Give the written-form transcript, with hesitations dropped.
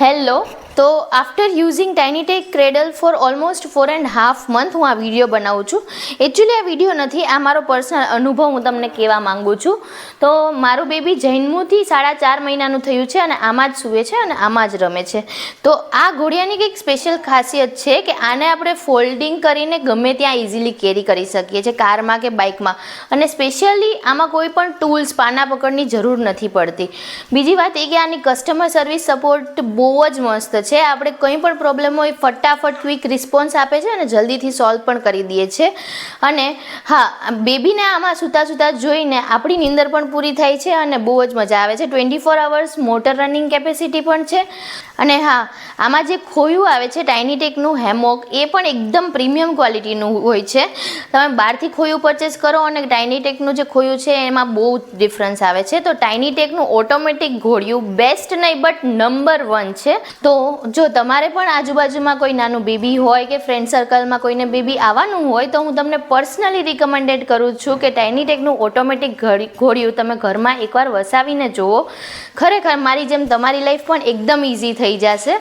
Hello. તો after using Tinytech cradle for almost 4.5 month હું આ વિડીયો બનાવું છું. એકચ્યુઅલી આ વિડીયો નથી, આ મારો પર્સનલ અનુભવ હું તમને કહેવા માગું છું. તો મારું બેબી જન્મથી 4.5 મહિનાનું થયું છે અને આમાં જ સૂવે છે અને આમાં જ રમે છે. તો આ ઘોડિયાની કંઈક સ્પેશિયલ ખાસિયત છે કે આને આપણે ફોલ્ડિંગ કરીને ગમે ત્યાં ઇઝીલી કેરી કરી શકીએ છીએ, કારમાં કે બાઇકમાં. અને સ્પેશિયલી આમાં કોઈ પણ ટૂલ્સ પાના પકડની જરૂર નથી પડતી. બીજી વાત એ કે આની કસ્ટમર સર્વિસ સપોર્ટ બહુ જ મસ્ત છે. આપણે કંઈ પણ પ્રોબ્લેમ હોય ફટાફટ ક્વિક રિસ્પોન્સ આપે છે અને જલ્દીથી સોલ્વ પણ કરી દઈએ છે. અને હા, બેબીને આમાં સૂતા સૂતા જોઈને આપણી નીંદર પણ પૂરી થાય છે અને બહુ જ મજા આવે છે. 24 અવર્સ મોટર રનિંગ કેપેસિટી પણ છે. અને હા, આમાં જે ખોયું આવે છે ટાઇનીટેકનું હેમોક, એ પણ એકદમ પ્રીમિયમ ક્વોલિટીનું હોય છે. તમે બહારથી ખોયું પરચેસ કરો અને ટાઇનીટેકનું જે ખોયું છે એમાં બહુ ડિફરન્સ આવે છે. તો ટાઇનીટેકનું ઓટોમેટિક ઘોડિયું બેસ્ટ નહીં બટ નંબર 1 છે. તો જો તમારે પણ આજુબાજુમાં કોઈ નાનું બેબી હોય કે ફ્રેન્ડ સર્કલમાં કોઈને બેબી આવવાનું હોય તો હું તમને પર્સનલી રિકમેન્ડેડ કરું છું કે ટાઇનીટેકનું ઓટોમેટિક ઘોડિયું તમે ઘરમાં એકવાર વસાવીને જુઓ. ખરેખર મારી જેમ તમારી લાઈફ પણ એકદમ ઇઝી થઈ જશે.